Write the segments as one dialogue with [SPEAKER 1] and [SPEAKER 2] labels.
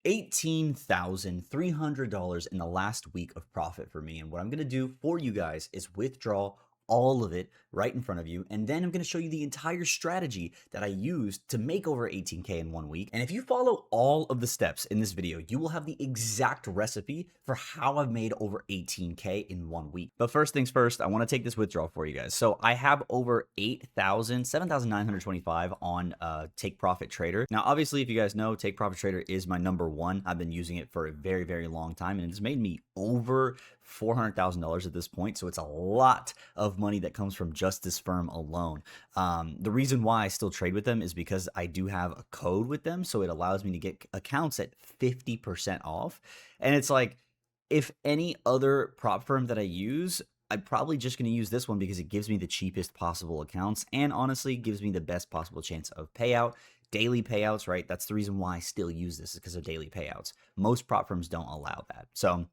[SPEAKER 1] $18,300 in the last week of profit for me. And what I'm going to do for you guys is withdraw all of it right in front of you. And then I'm going to show you the entire strategy that I used to make over 18K in 1 week. And if you follow all of the steps in this video, you will have the exact recipe for how I've made over 18K in 1 week. But first things first, I want to take this withdrawal for you guys. So I have over 7,925 on Take Profit Trader. Now, obviously, if you guys know, Take Profit Trader is my #1. I've been using it for a very, very long time, and it's made me over $400,000 at this point. So it's a lot of money that comes from just this firm alone. The reason why I still trade with them is because I do have a code with them. So it allows me to get accounts at 50% off. And it's like, if any other prop firm that I use, I'm probably just going to use this one because it gives me the cheapest possible accounts and honestly gives me the best possible chance of payout. Daily payouts, right? That's the reason why I still use this, is because of daily payouts. Most prop firms don't allow that. So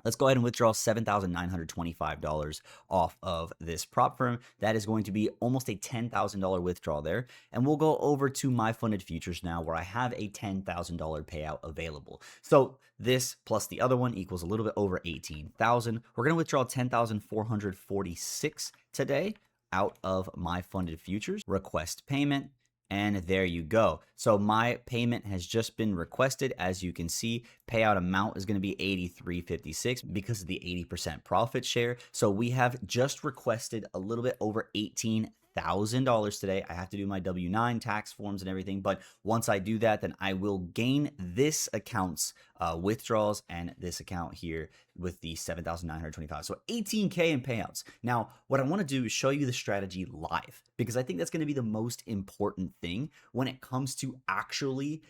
[SPEAKER 1] let's go ahead and withdraw $7,925 off of this prop firm. That is going to be almost a $10,000 withdrawal there. And we'll go over to my funded futures now, where I have a $10,000 payout available. So this plus the other one equals a little bit over 18,000. We're going to withdraw 10,446 today out of my funded futures. Request payment. And there you go. So my payment has just been requested. As you can see, payout amount is going to be $83.56 because of the 80% profit share. So we have just requested a little bit over $18,000 today. I have to do my W-9 tax forms and everything, but once I do that, then I will gain this account's withdrawals and this account here with the 7,925. So 18K in payouts. Now, what I want to do is show you the strategy live, because I think that's going to be the most important thing when it comes to actually,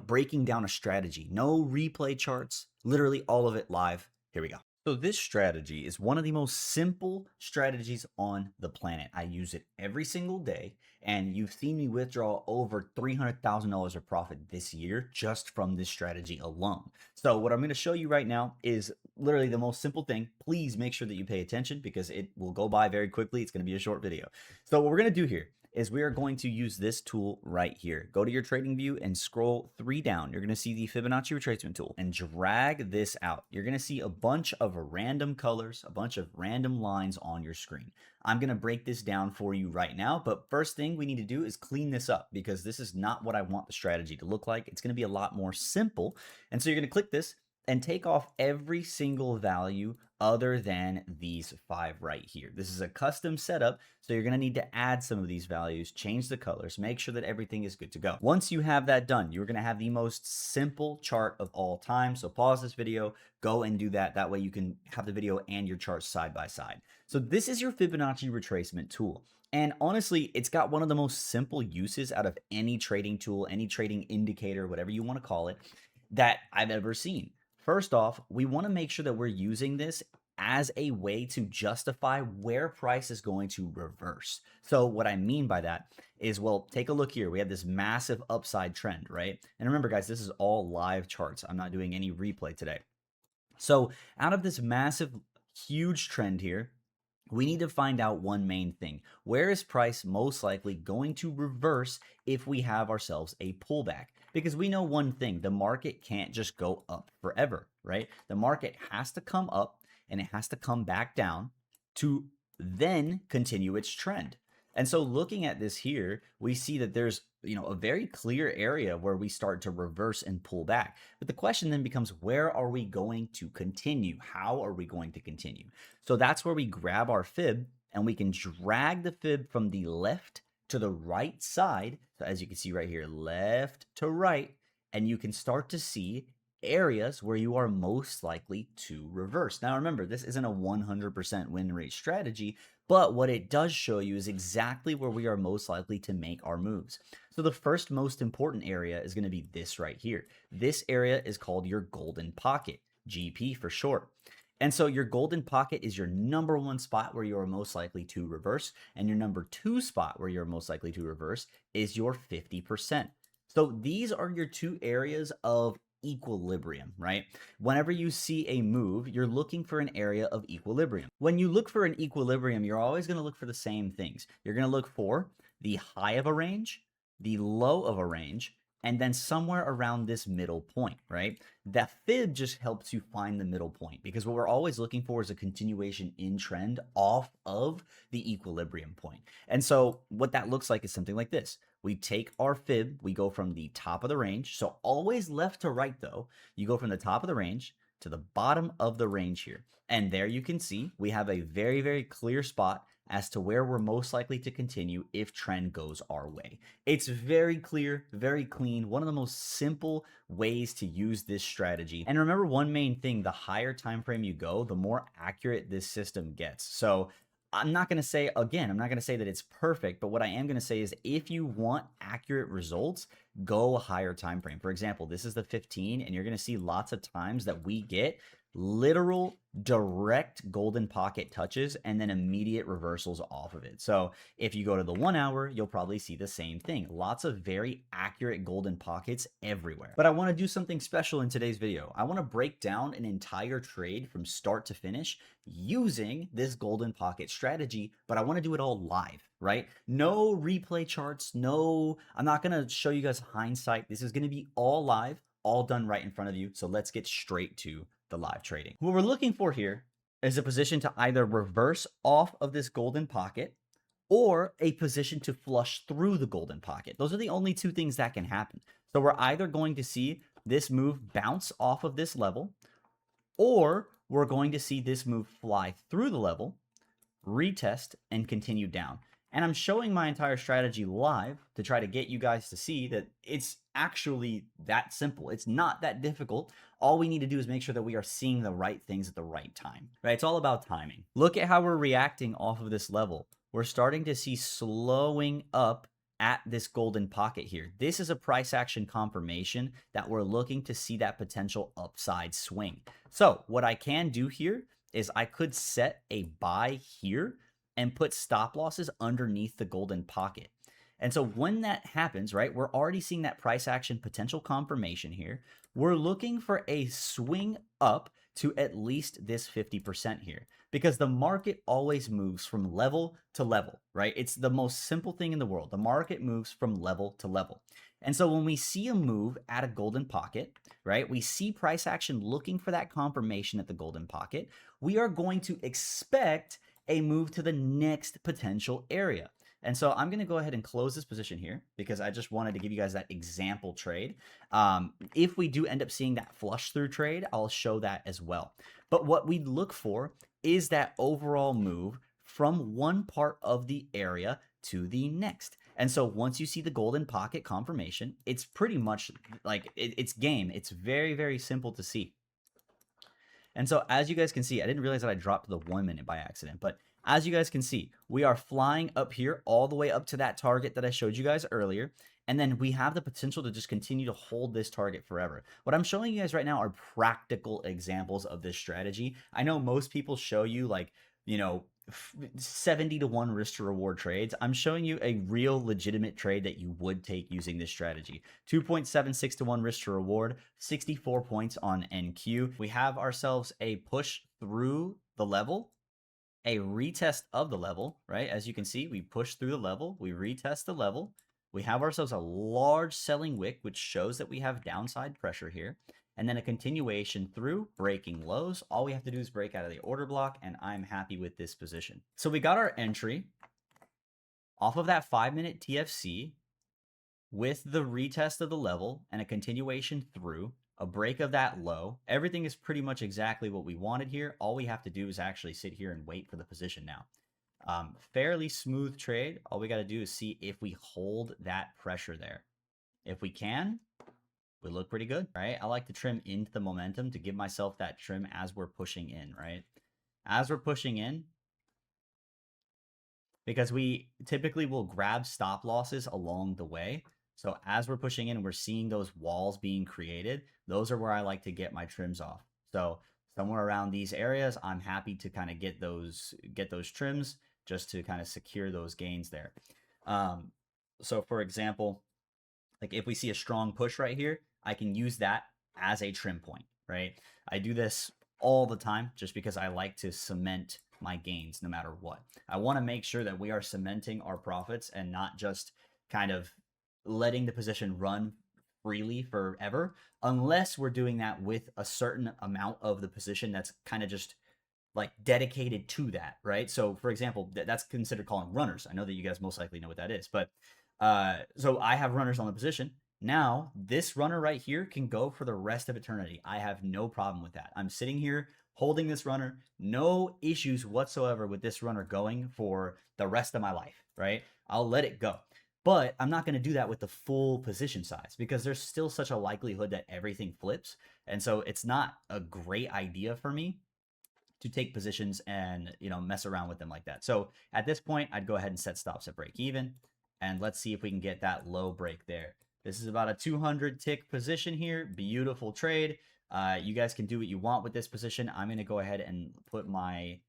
[SPEAKER 1] breaking down a strategy. No replay charts, literally all of it live. Here we go. So this strategy is one of the most simple strategies on the planet. I use it every single day, and you've seen me withdraw over $300,000 of profit this year just from this strategy alone. So what I'm going to show you right now is literally the most simple thing. Please make sure that you pay attention because it will go by very quickly. It's going to be a short video. So what we're going to do here is we are going to use this tool right here. Go to your trading view and scroll 3 down. You're going to see the Fibonacci retracement tool and drag this out. You're going to see a bunch of random colors, a bunch of random lines on your screen. I'm going to break this down for you right now, but first thing we need to do is clean this up, because this is not what I want the strategy to look like. It's going to be a lot more simple. And so you're going to click this and take off every single value other than these 5 right here. This is a custom setup, so you're going to need to add some of these values, change the colors, make sure that everything is good to go. Once you have that done, you're going to have the most simple chart of all time. So pause this video, go and do that. That way you can have the video and your charts side by side. So this is your Fibonacci retracement tool. And honestly, it's got one of the most simple uses out of any trading tool, any trading indicator, whatever you want to call it, that I've ever seen. First off, we want to make sure that we're using this as a way to justify where price is going to reverse. So what I mean by that is, well, take a look here. We have this massive upside trend, right? And remember, guys, this is all live charts. I'm not doing any replay today. So out of this massive, huge trend here, we need to find out one main thing. Where is price most likely going to reverse if we have ourselves a pullback? Because we know one thing, the market can't just go up forever, right? The market has to come up and it has to come back down to then continue its trend. And so looking at this here, we see that there's a very clear area where we start to reverse and pull back. But the question then becomes, where are we going to continue? How are we going to continue? So that's where we grab our fib and we can drag the fib from the left to the right side. So as you can see right here, left to right, and you can start to see areas where you are most likely to reverse. Now remember, this isn't a 100% win rate strategy, but what it does show you is exactly where we are most likely to make our moves. So the first most important area is going to be this right here. This area is called your golden pocket, GP for short. And so your golden pocket is your #1 spot where you are most likely to reverse, and your #2 spot where you're most likely to reverse is your 50%. So these are your 2 areas of equilibrium, right? Whenever you see a move, you're looking for an area of equilibrium. When you look for an equilibrium, you're always going to look for the same things. You're going to look for the high of a range, the low of a range, and then somewhere around this middle point, right? That fib just helps you find the middle point, because what we're always looking for is a continuation in trend off of the equilibrium point. And so what that looks like is something like this. We take our fib, we go from the top of the range. So always left to right though. You go from the top of the range to the bottom of the range here. And there you can see we have a very, very clear spot as to where we're most likely to continue if trend goes our way. It's very clear, very clean, one of the most simple ways to use this strategy. And remember one main thing, the higher time frame you go, the more accurate this system gets. So I'm not going to say, again, I'm not going to say that it's perfect, but what I am going to say is if you want accurate results, go a higher time frame. For example, this is the 15, and you're going to see lots of times that we get literal direct golden pocket touches and then immediate reversals off of it. So if you go to the 1 hour, you'll probably see the same thing. Lots of very accurate golden pockets everywhere. But I want to do something special in today's video. I want to break down an entire trade from start to finish using this golden pocket strategy, but I want to do it all live, right? No replay charts, no, I'm not going to show you guys hindsight. This is going to be all live, all done right in front of you. So let's get straight to the live trading. What we're looking for here is a position to either reverse off of this golden pocket or a position to flush through the golden pocket. Those are the only two things that can happen. So we're either going to see this move bounce off of this level, or we're going to see this move fly through the level, retest, and continue down. And I'm showing my entire strategy live to try to get you guys to see that it's actually that simple. It's not that difficult. All we need to do is make sure that we are seeing the right things at the right time, right? It's all about timing. Look at how we're reacting off of this level. We're starting to see slowing up at this golden pocket here. This is a price action confirmation that we're looking to see that potential upside swing. So what I can do here is I could set a buy here and put stop losses underneath the golden pocket. And so when that happens, right, we're already seeing that price action potential confirmation here. We're looking for a swing up to at least this 50% here, because the market always moves from level to level, right? It's the most simple thing in the world. The market moves from level to level. And so when we see a move at a golden pocket, right, we see price action looking for that confirmation at the golden pocket, we are going to expect a move to the next potential area. And so I'm going to go ahead and close this position here because I just wanted to give you guys that example trade. If we do end up seeing that flush through trade, I'll show that as well. But what we look for is that overall move from one part of the area to the next. And so once you see the golden pocket confirmation, it's pretty much like it's game. It's very, very simple to see. And so as you guys can see, I didn't realize that I dropped the 1 minute by accident, but as you guys can see, we are flying up here all the way up to that target that I showed you guys earlier. And then we have the potential to just continue to hold this target forever. What I'm showing you guys right now are practical examples of this strategy. I know most people show you like, 70 to 1 risk to reward trades. I'm showing you a real legitimate trade that you would take using this strategy. 2.76 to 1 risk to reward, 64 points on NQ. We have ourselves a push through the level, a retest of the level, right? As you can see, we push through the level, we retest the level. We have ourselves a large selling wick, which shows that we have downside pressure here. And then a continuation through breaking lows. All we have to do is break out of the order block, and I'm happy with this position. So we got our entry off of that 5-minute TFC with the retest of the level and a continuation through, a break of that low. Everything is pretty much exactly what we wanted here. All we have to do is actually sit here and wait for the position now. Fairly smooth trade. All we got to do is see if we hold that pressure there. If we can, we look pretty good, right? I like to trim into the momentum to give myself that trim as we're pushing in, right? As we're pushing in, because we typically will grab stop losses along the way. So as we're pushing in, we're seeing those walls being created. Those are where I like to get my trims off. So somewhere around these areas, I'm happy to kind of get those trims just to kind of secure those gains there. So for example, like if we see a strong push right here, I can use that as a trim point, right? I do this all the time just because I like to cement my gains no matter what. I want to make sure that we are cementing our profits and not just kind of letting the position run freely forever, unless we're doing that with a certain amount of the position that's kind of just like dedicated to that, right? So for example, that's considered calling runners. I know that you guys most likely know what that is, but so I have runners on the position. Now this runner right here can go for the rest of eternity. I have no problem with that. I'm sitting here holding this runner, no issues whatsoever with this runner going for the rest of my life, right? I'll let it go. But I'm not going to do that with the full position size because there's still such a likelihood that everything flips. And so it's not a great idea for me to take positions and, you know, mess around with them like that. So at this point, I'd go ahead and set stops at break even. And let's see if we can get that low break there. This is about a 200 tick position here. Beautiful trade. You guys can do what you want with this position. I'm going to go ahead and put my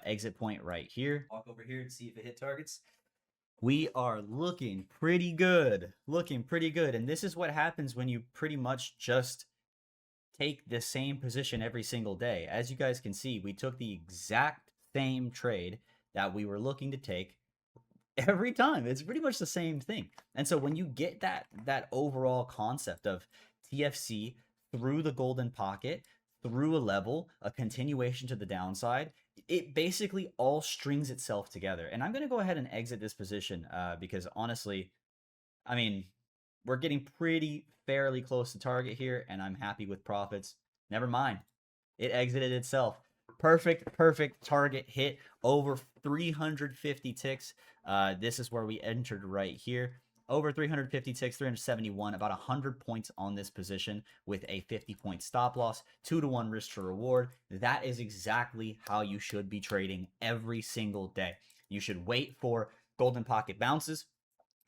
[SPEAKER 1] exit point right here. Walk over here and see if it hit targets. We are looking pretty good. Looking pretty good. And this is what happens when you pretty much just take the same position every single day. As you guys can see, we took the exact same trade that we were looking to take every time. It's pretty much the same thing. And so when you get that overall concept of TFC through the golden pocket, through a level, a continuation to the downside, it basically all strings itself together. And I'm going to go ahead and exit this position because honestly, I mean, we're getting pretty fairly close to target here, and I'm happy with profits. Never mind. It exited itself. Perfect target hit over 350 ticks. This is where we entered right here. Over 350 ticks, 371, about 100 points on this position with a 50-point stop loss, 2-to-1 risk to reward. That is exactly how you should be trading every single day. You should wait for golden pocket bounces,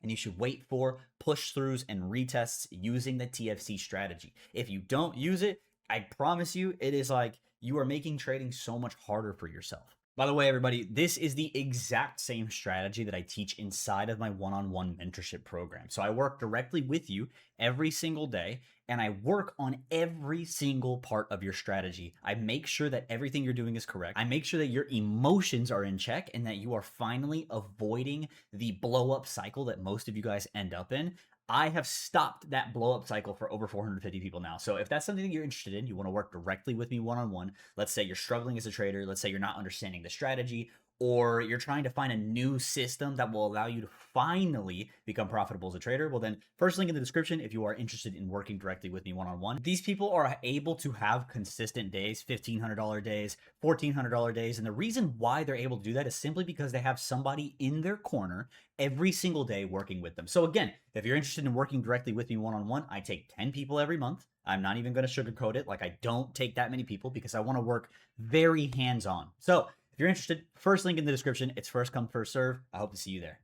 [SPEAKER 1] and you should wait for push throughs and retests using the TFC strategy. If you don't use it, I promise you, it is like you are making trading so much harder for yourself. By the way, everybody, this is the exact same strategy that I teach inside of my one-on-one mentorship program. So I work directly with you every single day, and I work on every single part of your strategy. I make sure that everything you're doing is correct. I make sure that your emotions are in check and that you are finally avoiding the blow-up cycle that most of you guys end up in. I have stopped that blow up cycle for over 450 people now. So if that's something that you're interested in, you want to work directly with me one-on-one, let's say you're struggling as a trader, let's say you're not understanding the strategy, or you're trying to find a new system that will allow you to finally become profitable as a trader, well then, first link in the description if you are interested in working directly with me one-on-one. These people are able to have consistent days, $1,500 days, $1,400 days, and the reason why they're able to do that is simply because they have somebody in their corner every single day working with them. So again, if you're interested in working directly with me one-on-one, I take 10 people every month. I'm not even going to sugarcoat it. Like, I don't take that many people because I want to work very hands-on. So if you're interested, first link in the description. It's first come, first serve. I hope to see you there.